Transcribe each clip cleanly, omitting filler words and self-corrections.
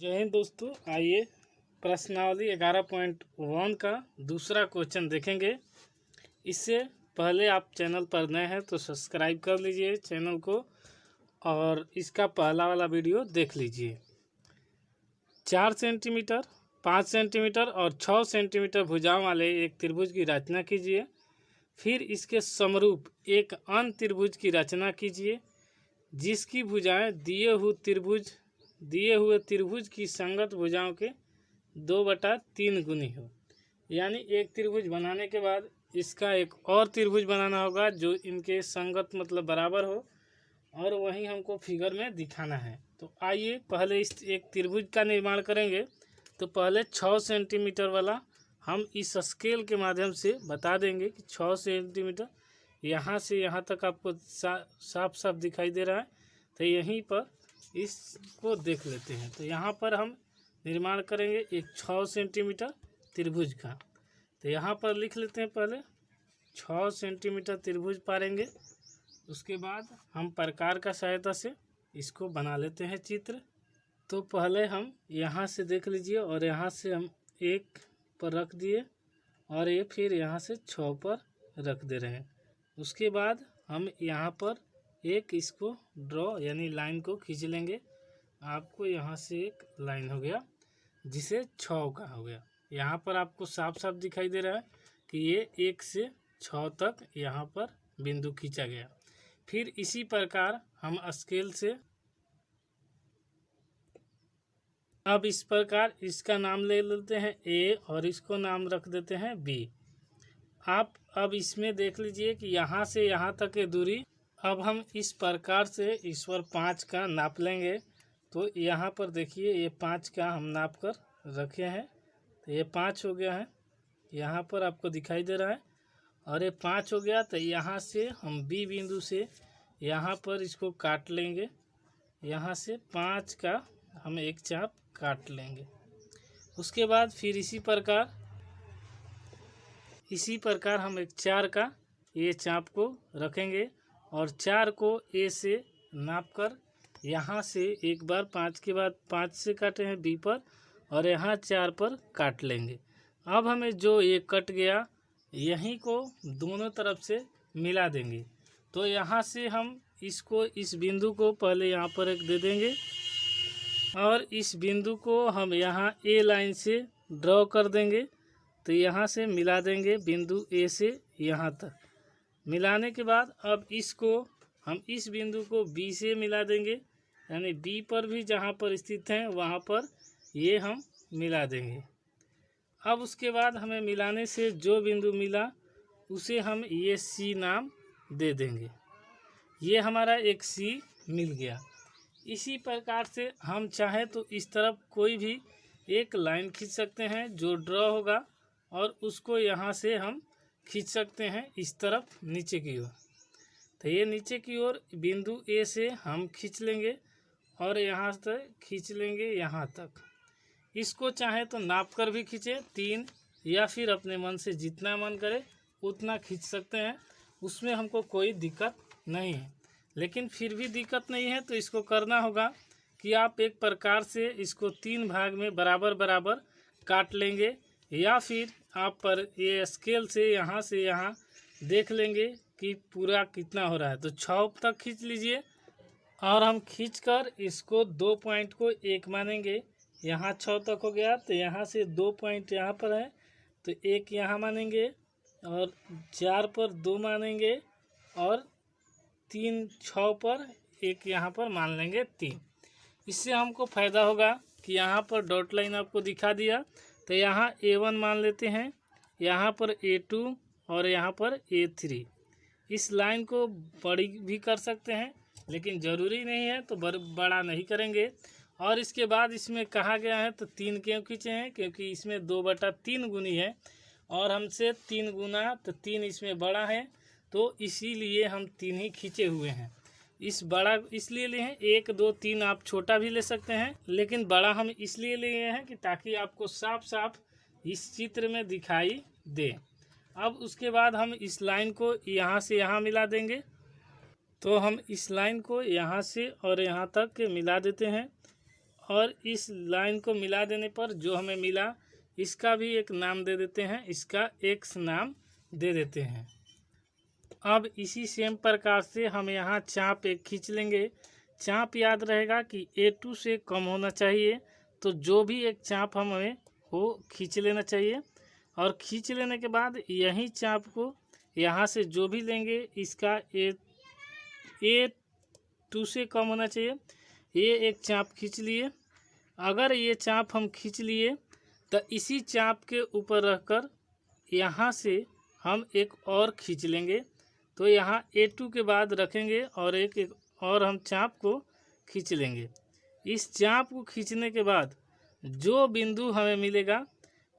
जय हिंद दोस्तों, आइए प्रश्नावली 11.1 का दूसरा क्वेश्चन देखेंगे। इससे पहले आप चैनल पर नए हैं तो सब्सक्राइब कर लीजिए चैनल को और इसका पहला वाला वीडियो देख लीजिए। 4 सेंटीमीटर, 5 सेंटीमीटर और 6 सेंटीमीटर भुजाओं वाले एक त्रिभुज की रचना कीजिए। फिर इसके समरूप एक अन्य त्रिभुज की रचना कीजिए जिसकी भुजाएं दिए हुए त्रिभुज की संगत भुजाओं के 2/3 गुनी हो। यानी एक त्रिभुज बनाने के बाद इसका एक और त्रिभुज बनाना होगा जो इनके संगत मतलब बराबर हो, और वही हमको फिगर में दिखाना है। तो आइए पहले इस एक त्रिभुज का निर्माण करेंगे। तो पहले 6 सेंटीमीटर वाला हम इस स्केल के माध्यम से बता देंगे कि 6 सेंटीमीटर यहाँ से यहाँ तक आपको साफ साफ दिखाई दे रहा है। तो यहीं पर इसको देख लेते हैं। तो यहाँ पर हम निर्माण करेंगे एक 6 सेंटीमीटर त्रिभुज का। तो यहाँ पर लिख लेते हैं, पहले 6 सेंटीमीटर त्रिभुज पारेंगे। उसके बाद हम प्रकार का सहायता से इसको बना लेते हैं चित्र। तो पहले हम यहाँ से देख लीजिए, और यहाँ से हम 1 पर रख दिए और ये फिर यहाँ से 6 पर रख दे रहे हैं। उसके बाद हम यहाँ पर एक इसको ड्रॉ यानी लाइन को खींच लेंगे। आपको यहाँ से एक लाइन हो गया जिसे 6 का हो गया। यहाँ पर आपको साफ साफ दिखाई दे रहा है कि ये 1 से 6 तक यहाँ पर बिंदु खींचा गया। फिर इसी प्रकार हम स्केल से अब इस प्रकार इसका नाम ले लेते हैं A और इसको नाम रख देते हैं B। आप अब इसमें देख लीजिए कि यहाँ से यहाँ तक की दूरी अब हम इस प्रकार से इस पर 5 का नाप लेंगे। तो यहाँ पर देखिए ये 5 का हम नाप कर रखे हैं। तो ये 5 हो गया है, यहाँ पर आपको दिखाई दे रहा है, और ये 5 हो गया। तो यहाँ से हम B बिंदु से यहाँ पर इसको काट लेंगे। यहाँ से 5 का हम एक चाप काट लेंगे। उसके बाद फिर इसी प्रकार हम एक 4 का ये चाप को रखेंगे और 4 को A से नाप कर यहाँ से एक बार 5 के बाद 5 से काटे हैं B पर, और यहाँ 4 पर काट लेंगे। अब हमें जो ये कट गया यहीं को दोनों तरफ से मिला देंगे। तो यहाँ से हम इसको इस बिंदु को पहले यहाँ पर एक दे देंगे, और इस बिंदु को हम यहाँ A लाइन से ड्रॉ कर देंगे। तो यहाँ से मिला देंगे बिंदु A से यहाँ तक। मिलाने के बाद अब इसको हम इस बिंदु को B से मिला देंगे, यानी B पर भी जहाँ पर स्थित हैं वहाँ पर ये हम मिला देंगे। अब उसके बाद हमें मिलाने से जो बिंदु मिला उसे हम ये C नाम दे देंगे। ये हमारा एक C मिल गया। इसी प्रकार से हम चाहे तो इस तरफ कोई भी एक लाइन खींच सकते हैं जो ड्रॉ होगा, और उसको यहाँ से हम खींच सकते हैं इस तरफ नीचे की ओर। तो ये नीचे की ओर बिंदु A से हम खींच लेंगे और यहाँ से खींच लेंगे यहाँ तक। इसको चाहे तो नाप कर भी खींचे 3, या फिर अपने मन से जितना मन करे उतना खींच सकते हैं, उसमें हमको कोई दिक्कत नहीं है। लेकिन फिर भी दिक्कत नहीं है तो इसको करना होगा कि आप एक प्रकार से इसको 3 भाग में बराबर बराबर काट लेंगे, या फिर आप पर ये स्केल से यहाँ देख लेंगे कि पूरा कितना हो रहा है। तो 6 तक खींच लीजिए, और हम खींचकर इसको 2 पॉइंट को 1 मानेंगे। यहाँ 6 तक हो गया, तो यहाँ से 2 पॉइंट यहाँ पर है तो 1 यहाँ मानेंगे, और 4 पर 2 मानेंगे, और 3 6 पर 1 यहाँ पर मान लेंगे 3। इससे हमको फ़ायदा होगा कि यहाँ पर डॉट लाइन आपको दिखा दिया। तो यहाँ A1 मान लेते हैं, यहाँ पर A2 और यहाँ पर A3। इस लाइन को बड़ी भी कर सकते हैं लेकिन ज़रूरी नहीं है तो बड़ा नहीं करेंगे। और इसके बाद इसमें कहा गया है तो 3 क्यों खींचे हैं, क्योंकि इसमें 2/3 गुनी है और हमसे 3 गुना, तो 3 इसमें बड़ा है, तो इसीलिए हम 3 ही खींचे हुए हैं। इस बड़ा इसलिए लिए हैं, 1 2 3 आप छोटा भी ले सकते हैं, लेकिन बड़ा हम इसलिए लिए हैं कि ताकि आपको साफ साफ इस चित्र में दिखाई दे। अब उसके बाद हम इस लाइन को यहाँ से यहाँ मिला देंगे। तो हम इस लाइन को यहाँ से और यहाँ तक मिला देते हैं, और इस लाइन को मिला देने पर जो हमें मिला इसका भी एक नाम दे देते हैं, इसका एक्स नाम दे देते हैं। अब इसी सेम प्रकार से हम यहाँ चाप एक खींच लेंगे। चाप याद रहेगा कि A2 से कम होना चाहिए, तो जो भी एक चाप हमें वो खींच लेना चाहिए। और खींच लेने के बाद यही चाप को यहाँ से जो भी लेंगे इसका A2 से कम होना चाहिए। ये एक चाप खींच लिए। अगर ये चाप हम खींच लिए तो इसी चाप के ऊपर रखकर यहाँ से हम एक और खींच लेंगे। तो यहाँ A2 के बाद रखेंगे और एक और हम चाप को खींच लेंगे। इस चाप को खींचने के बाद जो बिंदु हमें मिलेगा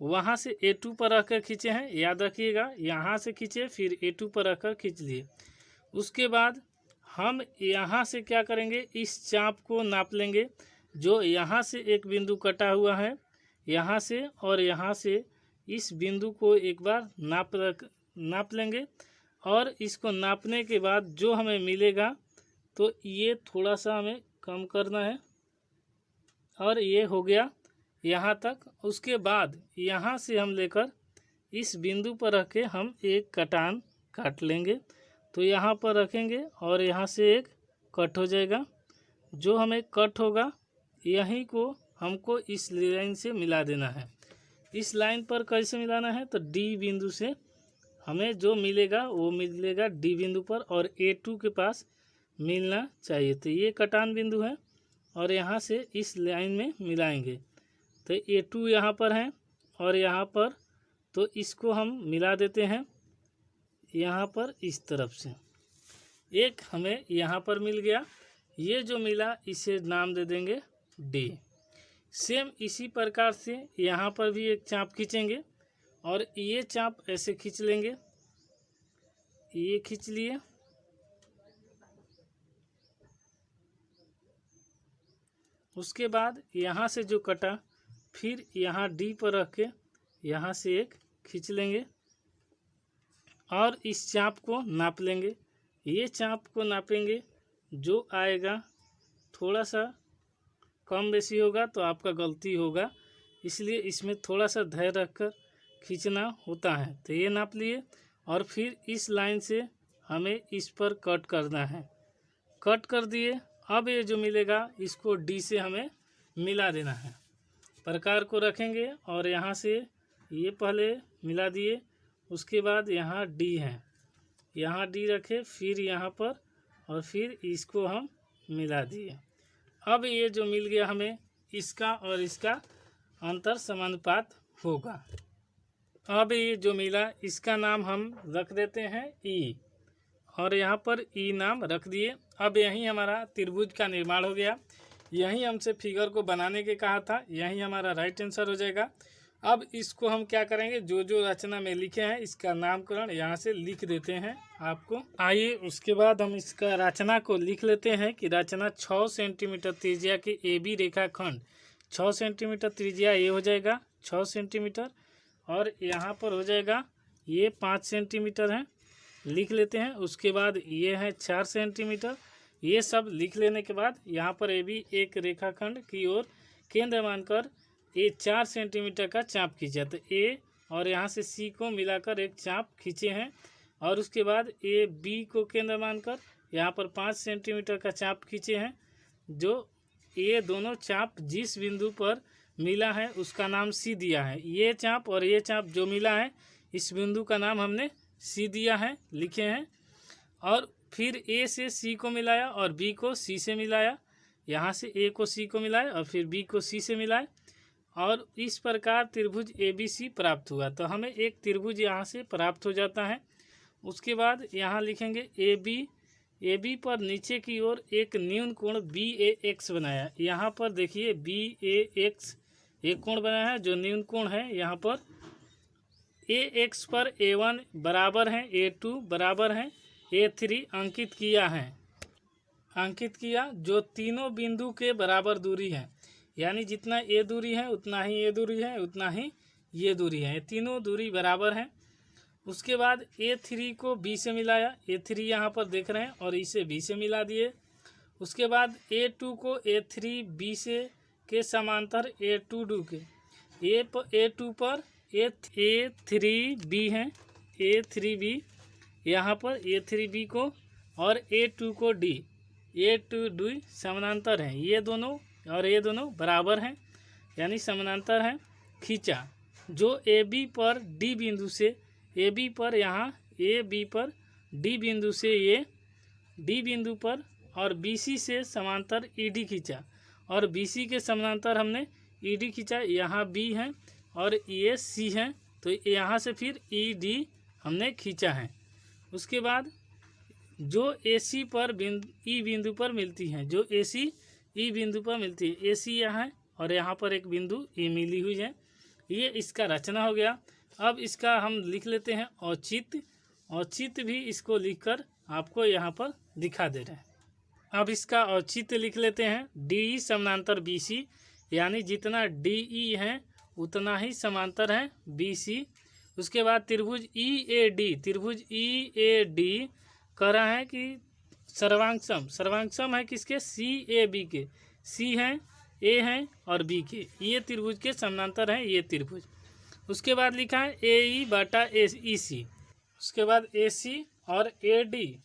वहाँ से A2 पर रखकर खींचे हैं, याद रखिएगा। यहाँ से खींचे फिर A2 पर रखकर खींच लिए। उसके बाद हम यहाँ से क्या करेंगे, इस चाप को नाप लेंगे। जो यहाँ से एक बिंदु कटा हुआ है, यहाँ से और यहाँ से इस बिंदु को एक बार नाप लेंगे। और इसको नापने के बाद जो हमें मिलेगा तो ये थोड़ा सा हमें कम करना है और ये हो गया यहाँ तक। उसके बाद यहाँ से हम लेकर इस बिंदु पर रख के हम एक कटान काट लेंगे। तो यहाँ पर रखेंगे और यहाँ से एक कट हो जाएगा। जो हमें कट होगा यहीं को हमको इस लाइन से मिला देना है। इस लाइन पर कैसे मिलाना है, तो डी बिंदु से हमें जो मिलेगा वो मिलेगा डी बिंदु पर और A2 के पास मिलना चाहिए। तो ये कटान बिंदु है और यहाँ से इस लाइन में मिलाएंगे। तो A2 यहाँ पर है और यहाँ पर, तो इसको हम मिला देते हैं यहाँ पर इस तरफ से। एक हमें यहाँ पर मिल गया। ये जो मिला इसे नाम दे देंगे D। सेम इसी प्रकार से यहाँ पर भी एक चाप खींचेंगे और ये चाप ऐसे खींच लेंगे। ये खींच लिए। उसके बाद यहाँ से जो कटा फिर यहाँ D पर रख के यहाँ से एक खींच लेंगे और इस चाप को नाप लेंगे। ये चाप को नापेंगे, जो आएगा थोड़ा सा कम बेसी होगा तो आपका गलती होगा, इसलिए इसमें थोड़ा सा धैर्य रखकर खींचना होता है। तो ये नाप लिए और फिर इस लाइन से हमें इस पर कट करना है। कट कर दिए। अब ये जो मिलेगा इसको D से हमें मिला देना है। प्रकार को रखेंगे और यहाँ से ये पहले मिला दिए। उसके बाद यहाँ D है, यहाँ D रखे, फिर यहाँ पर और फिर इसको हम मिला दिए। अब ये जो मिल गया हमें, इसका और इसका अंतर समानुपात होगा। अब ये जो मिला इसका नाम हम रख देते हैं E और यहाँ पर E नाम रख दिए। अब यहीं हमारा त्रिभुज का निर्माण हो गया। यहीं हमसे फिगर को बनाने के कहा था, यहीं हमारा राइट आंसर हो जाएगा। अब इसको हम क्या करेंगे, जो जो रचना में लिखे हैं इसका नामकरण यहाँ से लिख देते हैं आपको। आइए उसके बाद हम इसका रचना को लिख लेते हैं कि रचना 6 सेंटीमीटर त्रिज्या के AB रेखाखंड, 6 सेंटीमीटर त्रिज्या ये हो जाएगा 6 सेंटीमीटर और यहाँ पर हो जाएगा ये 5 सेंटीमीटर है, लिख लेते हैं। उसके बाद ये है 4 सेंटीमीटर। ये सब लिख लेने के बाद यहाँ पर AB एक रेखाखंड की ओर केंद्र मानकर ये 4 सेंटीमीटर का चाप खींचा। तो A और यहाँ से C को मिलाकर एक चाप खींचे हैं और उसके बाद AB को केंद्र मानकर यहाँ पर 5 सेंटीमीटर का चाप खींचे हैं। जो ये दोनों चाप जिस बिंदु पर मिला है उसका नाम C दिया है। ये चाप और ये चाप जो मिला है इस बिंदु का नाम हमने C दिया है, लिखे हैं। और फिर A से C को मिलाया और B को C से मिलाया, यहाँ से A को C को मिलाया और फिर B को C से मिलाए और इस प्रकार त्रिभुज ABC प्राप्त हुआ। तो हमें एक त्रिभुज यहाँ से प्राप्त हो जाता है। उसके बाद यहाँ लिखेंगे AB पर नीचे की ओर एक न्यून कोण BAX बनाया। यहाँ पर देखिए BAX एक कोण बनाया है जो न्यून कोण है। यहाँ पर AX पर A1 बराबर है, A2 बराबर है, A3 अंकित किया जो तीनों बिंदु के बराबर दूरी है। यानी जितना ये दूरी है उतना ही ये दूरी है, उतना ही ये दूरी है, ये तीनों दूरी बराबर हैं। उसके बाद A3 को B से मिलाया, A3 यहाँ पर देख रहे हैं और इसे B से मिला दिए। उसके बाद A2 को A3 B से के समांतर A2D के A2 पर A3B है, A3B यहाँ पर A3B को और A2 को A2D समानांतर हैं। ये दोनों और ये दोनों बराबर हैं यानी समानांतर हैं। खींचा जो AB पर D बिंदु से AB पर यहाँ AB पर D बिंदु से ये D बिंदु पर और BC से समांतर ED खींचा और BC के समांतर हमने ED खींचा। यहाँ B है और ये C है तो यहाँ से फिर ED हमने खींचा है। उसके बाद जो AC पर E बिंदु पर मिलती हैं, जो AC E बिंदु पर मिलती है, AC यहाँ है और यहाँ पर एक बिंदु E मिली हुई है। ये इसका रचना हो गया। अब इसका हम लिख लेते हैं औचित्य। औचित्य भी इसको लिखकर आपको यहाँ पर दिखा दे रहे हैं। अब इसका औचित्य लिख लेते हैं। DE समानांतर BC यानी जितना DE है उतना ही समांतर है BC। उसके बाद त्रिभुज EAD कह रहा है कि सर्वांगसम है किसके, CAB के। C है, A है और B के, ये त्रिभुज के समानांतर है ये त्रिभुज। उसके बाद लिखा है AE बटा EC। उसके बाद AC और AD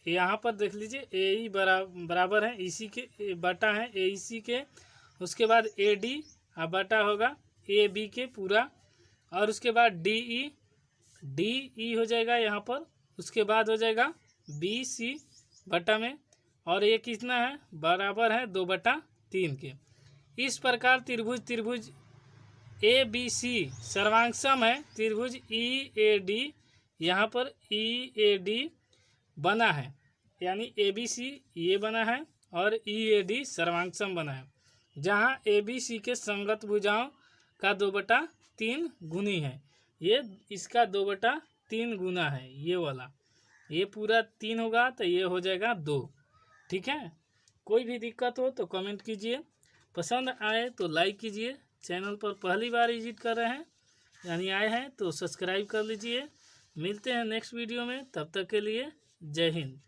यहाँ पर देख लीजिए AE बराबर है EC के, बटा है AEC के। उसके बाद AD बटा होगा AB के पूरा। और उसके बाद DE हो जाएगा यहाँ पर। उसके बाद हो जाएगा BC बटा में और ये कितना है, बराबर है 2/3 के। इस प्रकार त्रिभुज ABC सर्वांगसम है त्रिभुज EAD। यहाँ पर EAD बना है यानी ABC ये बना है और EAD सर्वांगसम बना है, जहाँ ABC के संगत भुजाओं का 2/3 गुनी है। ये इसका 2/3 गुना है ये वाला। ये पूरा 3 होगा तो ये हो जाएगा 2। ठीक है। कोई भी दिक्कत हो तो कमेंट कीजिए, पसंद आए तो लाइक कीजिए। चैनल पर पहली बार विजिट कर रहे हैं यानी आए हैं तो सब्सक्राइब कर लीजिए। मिलते हैं नेक्स्ट वीडियो में, तब तक के लिए जय हिंद।